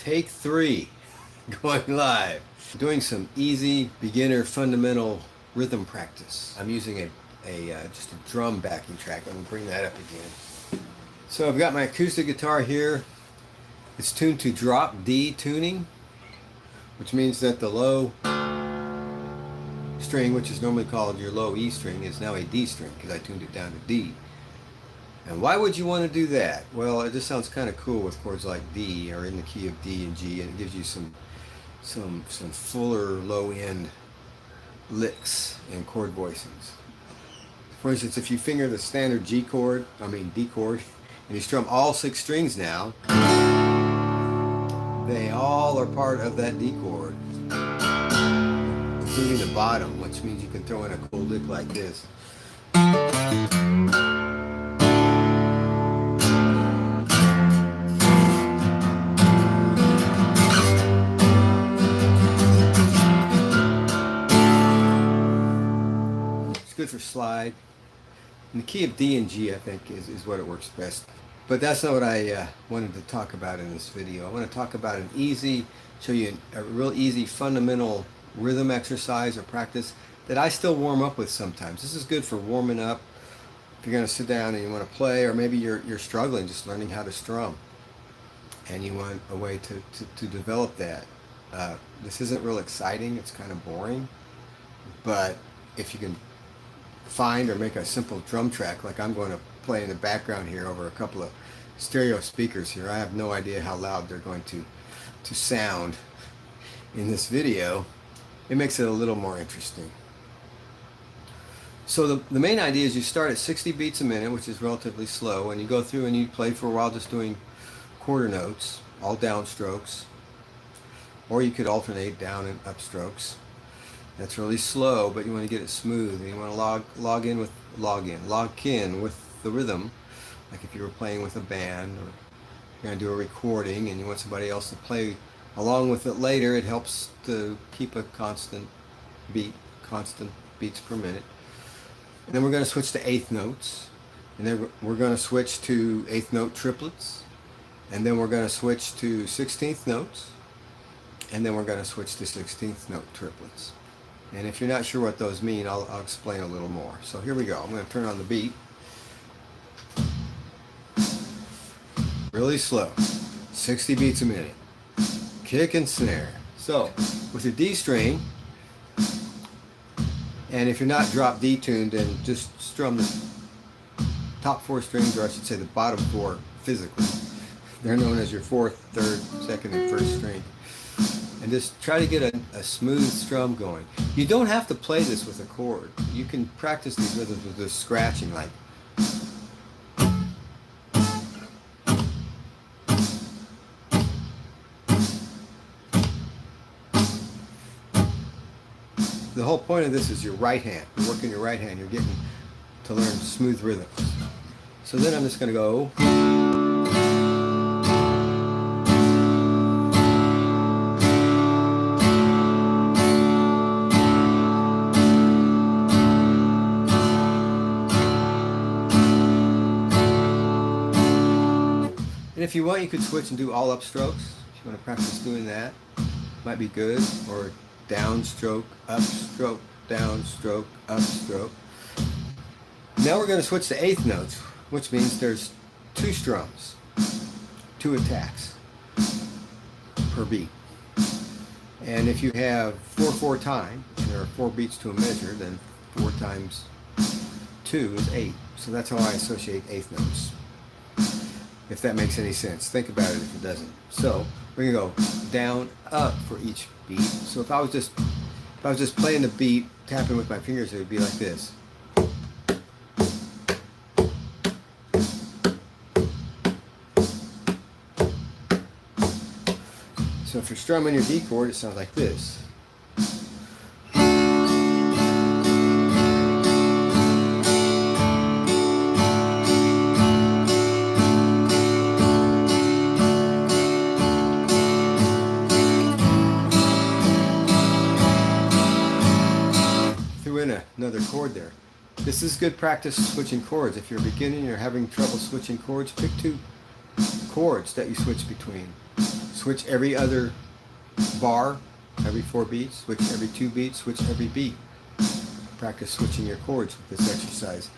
Take 3, going live. Doing some easy beginner fundamental rhythm practice. I'm using just a drum backing track. Let me bring that up again. So I've got my acoustic guitar here. It's tuned to drop D tuning, which means that the low string, which is normally called your low E string, is now a D string because I tuned it down to D. And why would you want to do that? Well, it just sounds kind of cool with chords like D or in the key of D and G, and it gives you some fuller low end licks and chord voicings. For instance, if you finger the standard D chord, and you strum all 6 strings now, they all are part of that D chord, including the bottom, which means you can throw in a cool lick like this. Good for slide. In the key of D and G, I think, is what it works best. But that's not what I wanted to talk about in this video. I want to talk about show you a real easy fundamental rhythm exercise or practice that I still warm up with sometimes. This is good for warming up if you're going to sit down and you want to play, or maybe you're struggling just learning how to strum and you want a way to develop that. This isn't real exciting, it's kind of boring, but if you can find or make a simple drum track like I'm going to play in the background here over a couple of stereo speakers here. I have no idea how loud they're going to sound in this video. It makes it a little more interesting. So the main idea is you start at 60 beats a minute, which is relatively slow, and you go through and you play for a while just doing quarter notes, all down strokes, or you could alternate down and up strokes. That's really slow, but you want to get it smooth, and you want to log in with the rhythm, like if you were playing with a band, or you're going to do a recording and you want somebody else to play along with it later. It helps to keep a constant beats per minute. And then we're going to switch to eighth notes, and then we're going to switch to eighth note triplets, and then we're going to switch to 16th notes, and then we're going to switch to 16th note triplets. And if you're not sure what those mean, I'll explain a little more. So here we go. I'm going to turn on the beat. Really slow. 60 beats a minute. Kick and snare. So with your D string, and if you're not drop D tuned, then just strum the top 4 strings, or I should say the bottom 4 physically. They're known as your 4th, 3rd, 2nd, and 1st string. And just try to get a smooth strum going. You don't have to play this with a chord. You can practice these rhythms with just scratching, like. The whole point of this is your right hand. You're working your right hand. You're getting to learn smooth rhythms. So then I'm just going to go. And if you want, you could switch and do all upstrokes. If you want to practice doing that, might be good. Or downstroke, upstroke, downstroke, upstroke. Now we're going to switch to eighth notes, which means there's 2 strums, 2 attacks per beat. And if you have 4/4 time, and there are 4 beats to a measure, then 4 times 2 is 8. So that's how I associate eighth notes. If that makes any sense. Think about it if it doesn't. So we're gonna go down, up for each beat. So if I was just playing the beat, tapping with my fingers, it would be like this. So if you're strumming your D chord, it sounds like this. Another chord there. This is good practice switching chords. If you're beginning or having trouble switching chords, pick 2 chords that you switch between. Switch every other bar, every 4 beats, switch every 2 beats, switch every beat. Practice switching your chords with this exercise.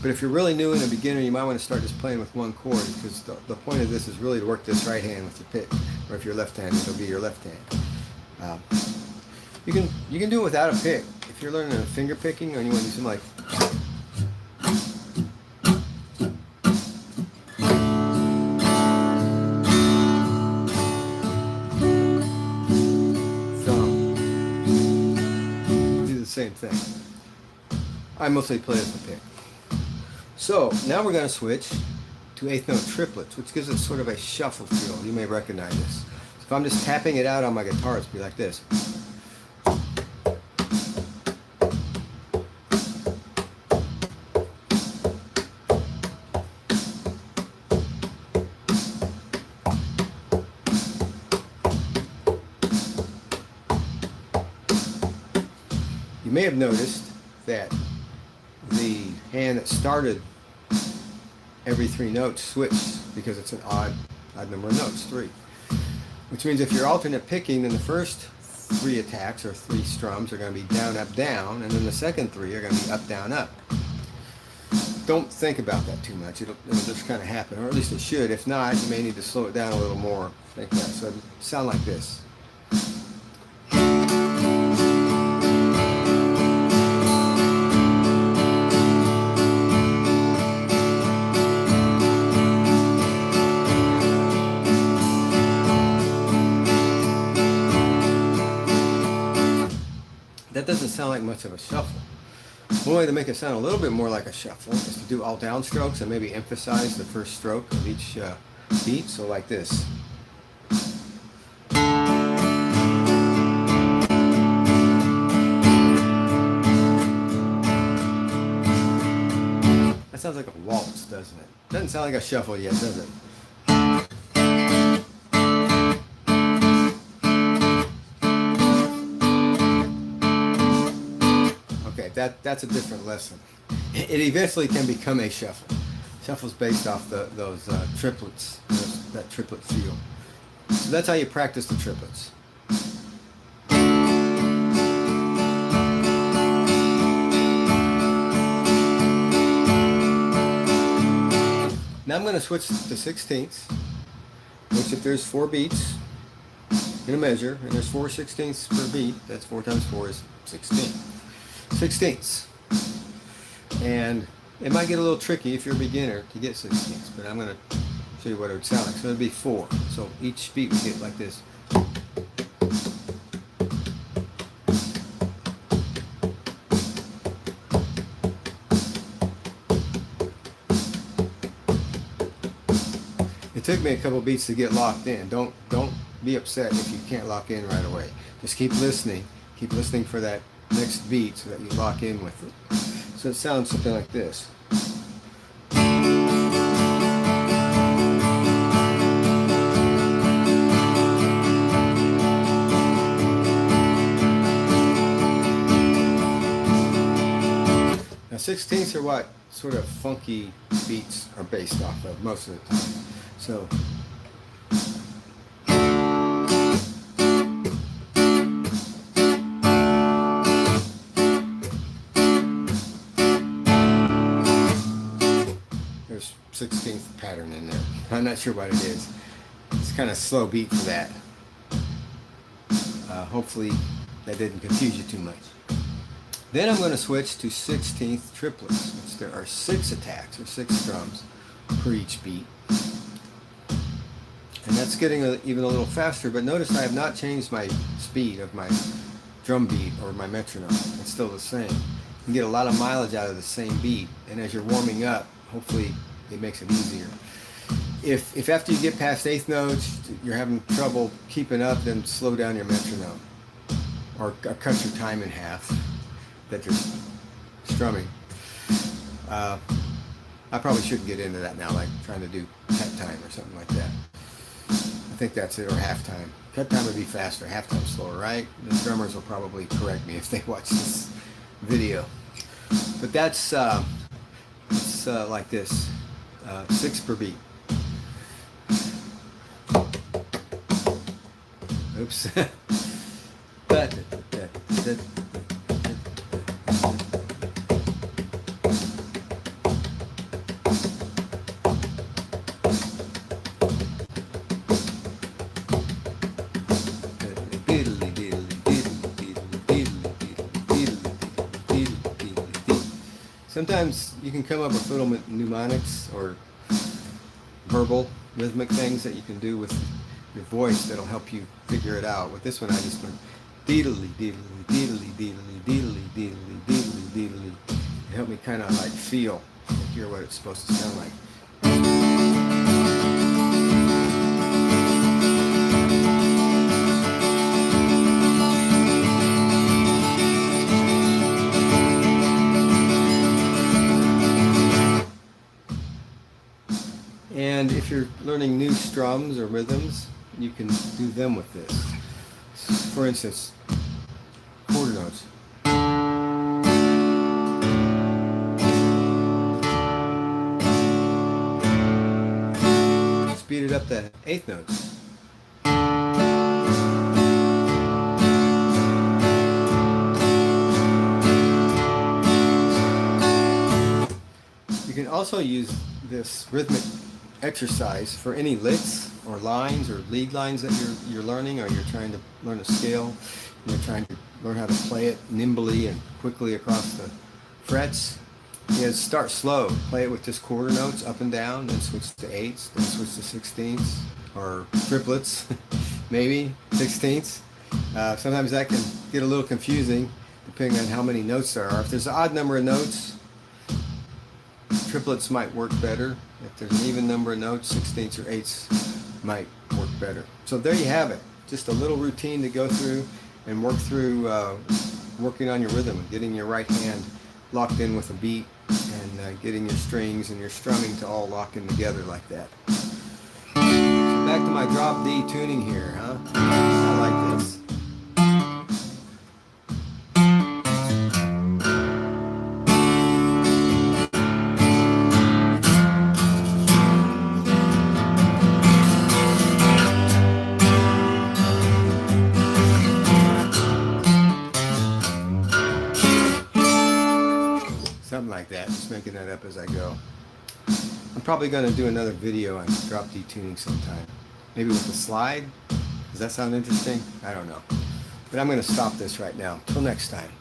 But if you're really new and a beginner, you might want to start just playing with one chord, because the point of this is really to work this right hand with your pick. Or if you're left-handed, it'll be your left hand. You can do it without a pick. If you're learning a finger picking, or you want to do something like thumb, do the same thing. I mostly play with the pick. So now we're going to switch to eighth note triplets, which gives it sort of a shuffle feel. You may recognize this. So if I'm just tapping it out on my guitar, it's be like this. You may have noticed that the hand that started every 3 notes switched, because it's an odd number of notes, 3. Which means if you're alternate picking, then the first 3 attacks or 3 strums are going to be down, up, down, and then the second 3 are going to be up, down, up. Don't think about that too much. It'll just kind of happen, or at least it should. If not, you may need to slow it down a little more. Like that. So it'll sound like this. That doesn't sound like much of a shuffle. One way to make it sound a little bit more like a shuffle is to do all down strokes and maybe emphasize the first stroke of each beat. So like this. That sounds like a waltz, doesn't it? Doesn't sound like a shuffle yet, does it? That's a different lesson. It eventually can become a shuffle. Shuffle's based off those triplets, that triplet feel. So that's how you practice the triplets. Now I'm going to switch to sixteenths, which if there's 4 beats in a measure, and there's 4 sixteenths per beat, that's 4 times 4 is 16. Sixteenths. And it might get a little tricky if you're a beginner to get sixteenths, but I'm going to show you what it would sound like. So it'd be 4. So each beat would get like this. It took me a couple beats to get locked in. Don't be upset if you can't lock in right away. Just keep listening. Keep listening for that next beat so that you lock in with it. So it sounds something like this. Now sixteenths are what sort of funky beats are based off of most of the time. So there's 16th pattern in there. I'm not sure what it is. It's kind of slow beat for that. Hopefully that didn't confuse you too much. Then I'm going to switch to 16th triplets, which there are 6 attacks or 6 strums per each beat. And that's getting even a little faster, but notice I have not changed my speed of my drum beat or my metronome. It's still the same. You can get a lot of mileage out of the same beat, and as you're warming up, hopefully it makes it easier. If after you get past 8th notes, you're having trouble keeping up, then slow down your metronome. Or cut your time in half that you're strumming. I probably shouldn't get into that now, like trying to do cut time or something like that. I think that's it, or half time. Cut time would be faster, half time slower, right? The drummers will probably correct me if they watch this video. But that's like this, 6 per beat. Oops. Sometimes you can come up with little mnemonics or verbal rhythmic things that you can do with your voice that'll help you figure it out. With this one I just went deedly deedly deedly deedly deedly deedly deedly deedly. It helped me kind of like feel and hear what it's supposed to sound like. And if you're learning new strums or rhythms, you can do them with this. For instance, quarter notes. Speed it up to eighth notes. You can also use this rhythmic exercise for any licks or lines or lead lines that you're learning, or you're trying to learn a scale, you're trying to learn how to play it nimbly and quickly across the frets. You start slow, play it with just quarter notes up and down, then switch to eighths, then switch to sixteenths or triplets, maybe sixteenths. Sometimes that can get a little confusing depending on how many notes there are. If there's an odd number of notes, triplets might work better. If there's an even number of notes, sixteenths or eighths might work better. So there you have it. Just a little routine to go through and work through working on your rhythm, getting your right hand locked in with a beat, and getting your strings and your strumming to all lock in together like that. So back to my drop D tuning here, huh? I like this. Something like that, just making that up as I go. I'm probably going to do another video on drop D tuning sometime. Maybe with a slide? Does that sound interesting? I don't know. But I'm going to stop this right now. Till next time.